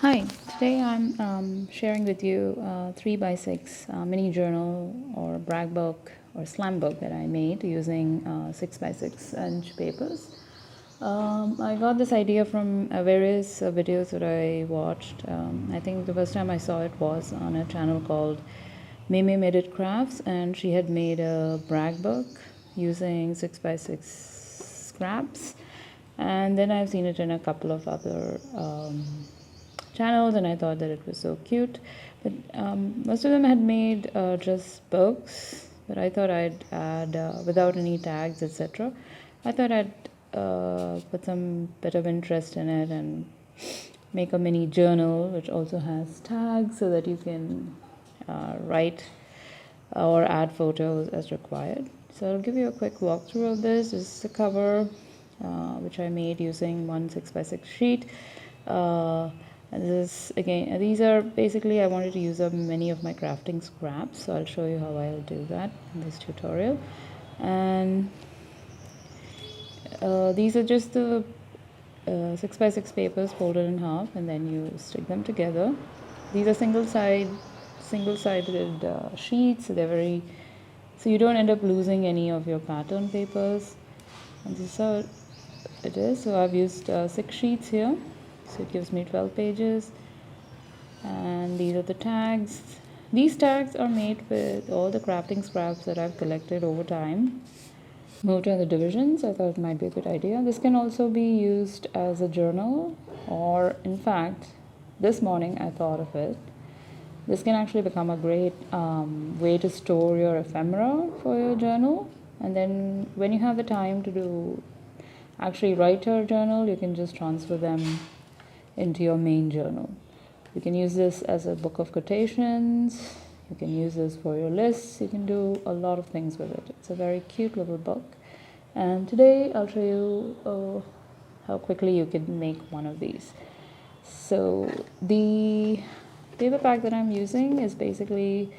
Hi, today I'm sharing with you 3 by 6 mini journal or bragbook or slambook that I made using 6 by 6 inch papers. I got this idea from various videos that I watched. I think the first time I saw it was on a channel called Mimi Made It Crafts, and she had made a bragbook using 6 by 6 scraps. And then I've seen it in a couple of other channels, and I thought that it was so cute. But most of them had made just books, but I thought I'd add without any tags, etc. I thought I'd put some bit of interest in it and make a mini journal which also has tags so that you can write or add photos as required. So I'll give you a quick walkthrough of this. This is the cover which I made using one 6 by 6 sheet. And this again, these are basically I wanted to use up many of my crafting scraps, so I'll show you how I'll do that in this tutorial. And these are just the 6 by 6 papers folded in half, and then you stick them together. These are single-sided sheets. So they're very, so you don't end up losing any of your pattern papers. And this is how it is. So I've used 6 sheets here, so it gives me 12 pages. And these are the tags. These tags are made with all the crafting scraps that I've collected over time. Moved to the divisions, I thought it might be a good idea. This can also be used as a journal, or in fact, this morning I thought of it. This can actually become a great way to store your ephemera for your journal. And then when you have the time to actually write your journal, you can just transfer them into your main journal. You can use this as a book of quotations. You can use this for your lists. You can do a lot of things with it. It's a very cute little book. And today I'll show you how quickly you can make one of these. So the paper pack that I'm using is basically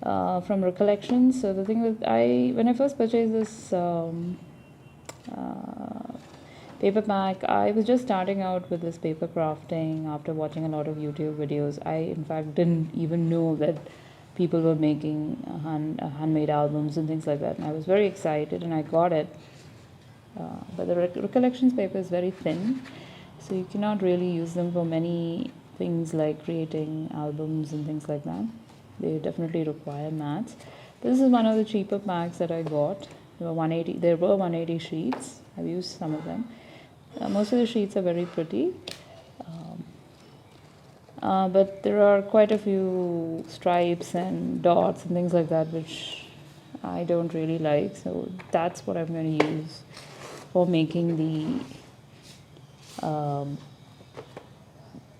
from Recollections. So the thing with when I first purchased this paper pack, I was just starting out with this paper crafting after watching a lot of YouTube videos. I in fact didn't even know that people were making handmade albums and things like that, and I was very excited and I got it. But the Recollections paper is very thin, so you cannot really use them for many things like creating albums and things like that. They definitely require mats. This is one of the cheaper packs that I got. There were 180 sheets. I've used some of them. Most of the sheets are very pretty, but there are quite a few stripes and dots and things like that which I don't really like, so that's what I'm going to use for making the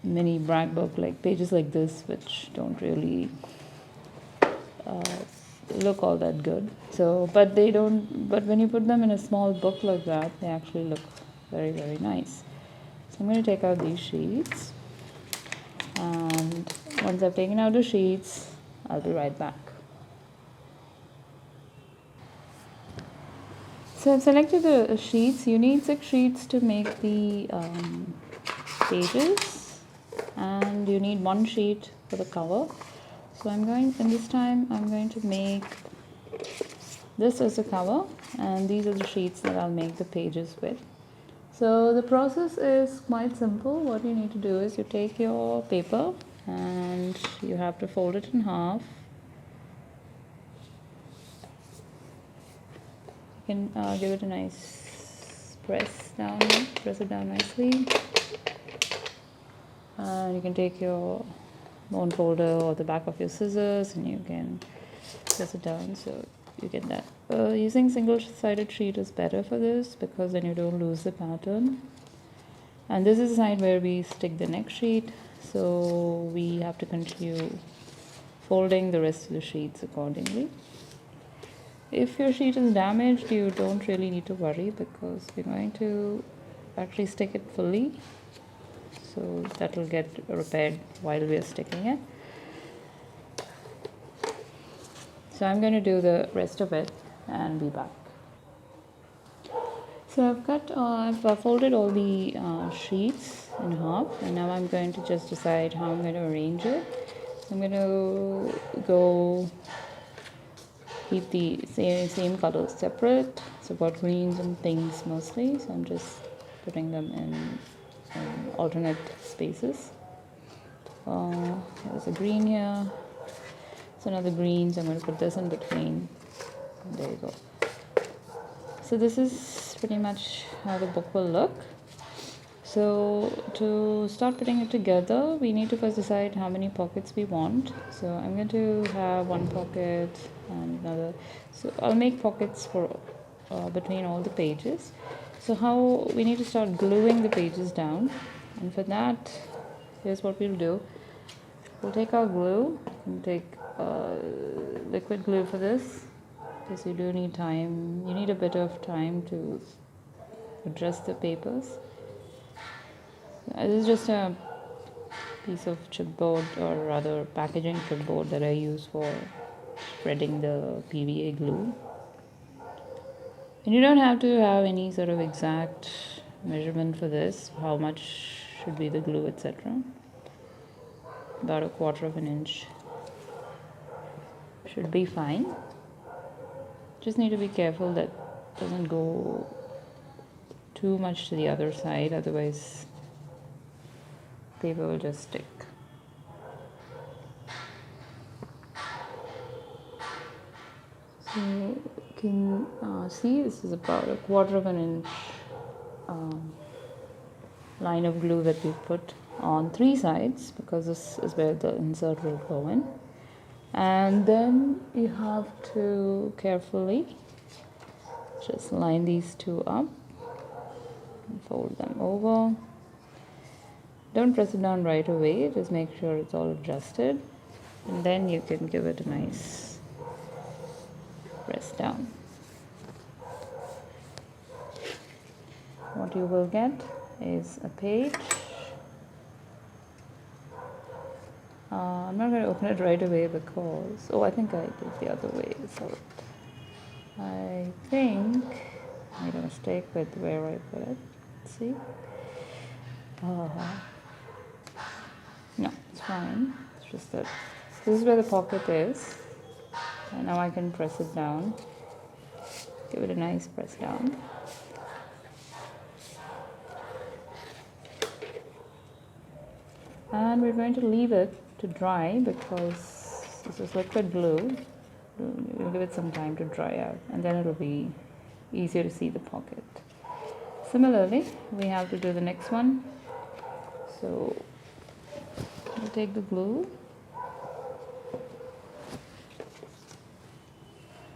mini brag book, like pages like this which don't really look all that good. So but when you put them in a small book like that, they actually look very, very nice. So I'm going to take out these sheets, and once I've taken out the sheets, I'll be right back. So I've selected the sheets. You need 6 sheets to make the pages, and you need 1 sheet for the cover. So this time I'm going to make this as the cover, and these are the sheets that I'll make the pages with. So the process is quite simple. What you need to do is you take your paper and you have to fold it in half. You can give it a nice press it down nicely. You can take your bone folder or the back of your scissors and you can press it down so you get that. Using single-sided sheet is better for this because then you don't lose the pattern. And this is the side where we stick the next sheet, so we have to continue folding the rest of the sheets accordingly. If your sheet is damaged, you don't really need to worry because we're going to actually stick it fully, so that will get repaired while we are sticking it. So I'm going to do the rest of it and be back. So I've folded all the sheets in half, and now I'm going to just decide how I'm going to arrange it. I'm going to go keep the same colors separate. So I've got greens and pinks mostly, so I'm just putting them in alternate spaces. There's a green here. It's another green, so I'm going to put this in between. And there you go. So this is pretty much how the book will look. So to start putting it together, we need to first decide how many pockets we want. So I'm going to have one pocket and another. So I'll make pockets for between all the pages. So how we need to start gluing the pages down, and for that, here's what we'll do. We'll take our glue and take liquid glue for this, because you do need time. You need a bit of time to adjust the papers. This is just a piece of chipboard, or rather packaging chipboard, that I use for spreading the PVA glue. And you don't have to have any sort of exact measurement for this, how much should be the glue, etc. About 1/4 inch should be fine. Just need to be careful that it doesn't go too much to the other side, otherwise paper will just stick. So you can see this is about 1/4 inch line of glue that we put on 3 sides, because this is where the insert will go in. And then you have to carefully just line these two up and fold them over. Don't press it down right away, just make sure it's all adjusted, and then you can give it a nice press down. What you will get is a page. I'm not going to open it right away because, I think I did the other way. So I think I made a mistake with where I put it. Let's see. No, it's fine. It's just that this is where the pocket is, and now I can press it down. Give it a nice press down. And we're going to leave it to dry, because this is liquid glue. We'll give it some time to dry out, and then it'll be easier to see the pocket. Similarly, we have to do the next one. So we'll take the glue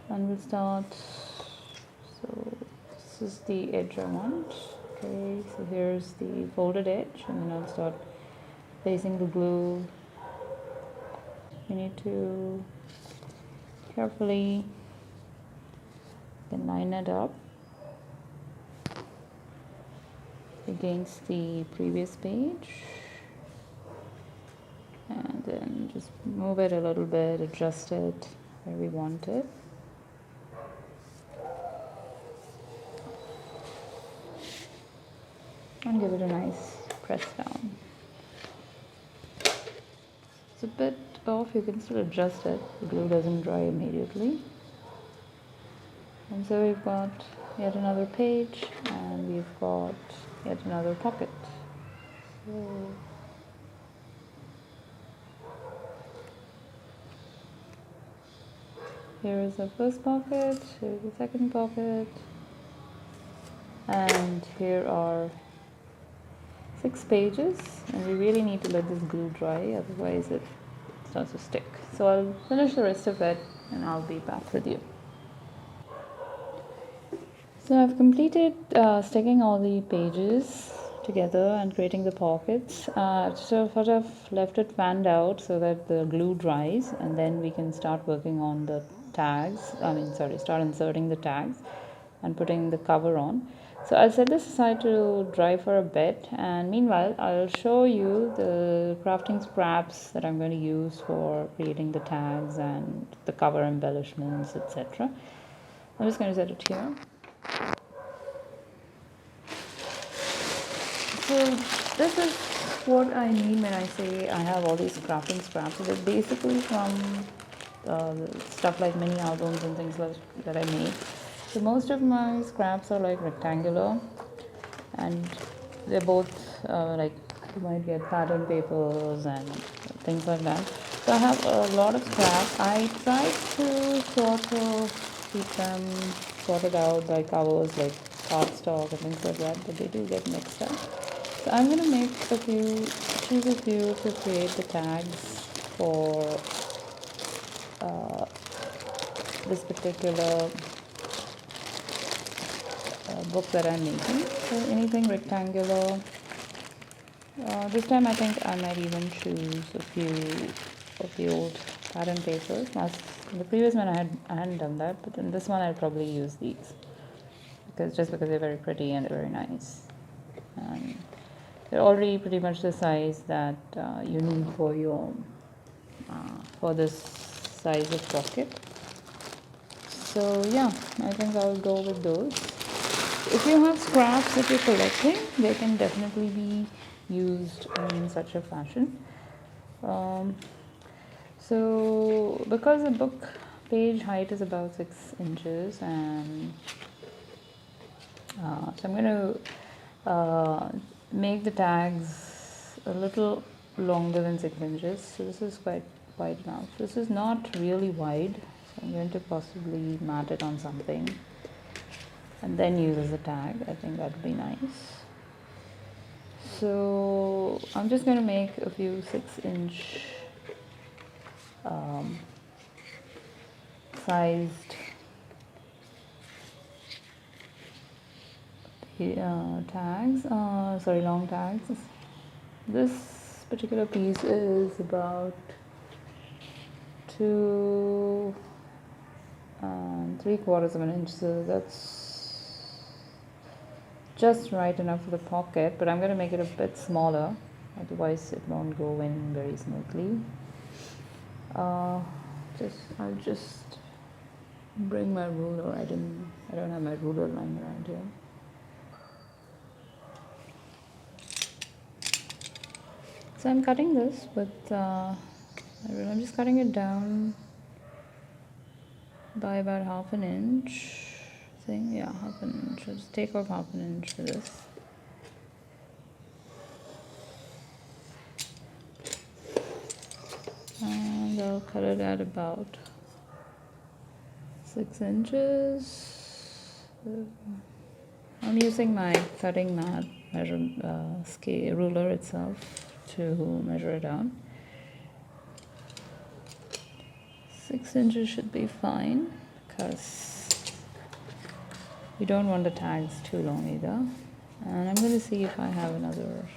and we'll start. So this is the edge I want. Okay, so here's the folded edge, and then I'll start placing the glue. You need to carefully then line it up against the previous page, and then just move it a little bit, adjust it where we want it. And give it a nice press down. It's a bit off, you can still adjust it. The glue doesn't dry immediately. And so we've got yet another page, and we've got yet another pocket. So here is the first pocket, here is the second pocket, and here are 6 pages, and we really need to let this glue dry, otherwise it starts to stick. So I'll finish the rest of it and I'll be back with you. So I've completed sticking all the pages together and creating the pockets. So sort of left it fanned out so that the glue dries, and then we can start working on the tags. Start inserting the tags and putting the cover on. So I'll set this aside to dry for a bit, and meanwhile I'll show you the crafting scraps that I'm going to use for creating the tags and the cover embellishments, etc. I'm just going to set it here. So this is what I mean when I say I have all these crafting scraps. So they're basically from stuff like mini albums and things like that I make. So most of my scraps are like rectangular, and they're both like you might get pattern papers and things like that. So I have a lot of scraps. I try to sort of keep them sorted out by covers like cardstock and things like that, but they do get mixed up. So I'm going to make a few, choose a few to create the tags for this particular book that I'm making. So anything rectangular. This time I think I might even choose a few of the old pattern papers. In the previous one I hadn't done that, but in this one I'll probably use these because they're very pretty and they're very nice. And they're already pretty much the size that you need for your for this size of pocket. So yeah, I think I'll go with those. If you have scraps that you're collecting, they can definitely be used in such a fashion. So because the book page height is about 6 inches, and so I'm going to make the tags a little longer than 6 inches. So this is quite wide enough. This is not really wide, so I'm going to possibly mat it on something and then use as a tag. I think that would be nice. So I'm just going to make a few 6-inch sized tags, long tags. This particular piece is about 2 3/4 of an inch, so that's just right enough for the pocket, but I'm going to make it a bit smaller, otherwise it won't go in very smoothly. I'll just bring my ruler. I don't have my ruler lying around here. So I'm cutting this with I'm just cutting it down by about 1/2 inch. Yeah, 1/2 inch. I'll just take off 1/2 inch for this. And I'll cut it at about 6 inches. I'm using my cutting mat scale ruler itself to measure it out. 6 inches should be fine because you don't want the tags too long either. And I'm going to see if I have another.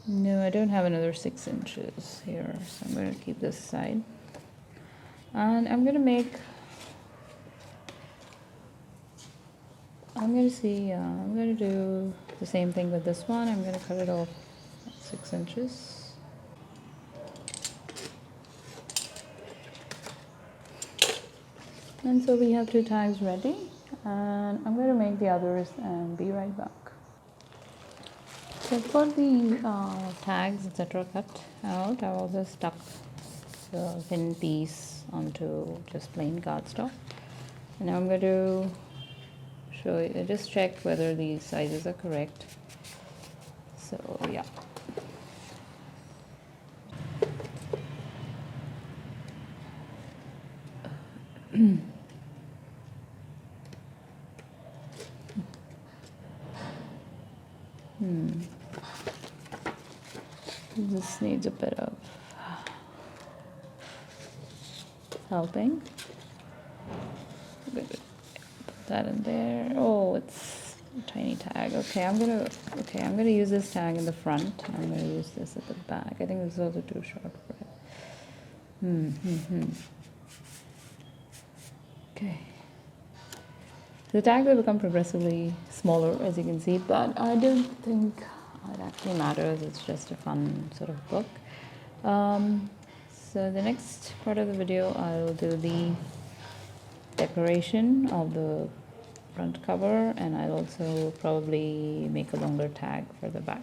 No, I don't have another 6 inches here, so I'm going to keep this aside. And I'm going to do the same thing with this one. I'm going to cut it off 6 inches. And so we have 2 tags ready, and I'm going to make the others and be right back. So I've got the tags etc. cut out. I've also stuck the thin piece onto just plain cardstock. And now I'm going to show you, just check whether these sizes are correct. So yeah. This needs a bit of helping. Put that in there. Oh, it's a tiny tag. Okay, I'm gonna use this tag in the front. I'm gonna use this at the back. I think this is also too short for it. Okay. The tags will become progressively smaller, as you can see, but I don't think it actually matters. It's just a fun sort of book. So the next part of the video, I'll do the decoration of the front cover, and I'll also probably make a longer tag for the back.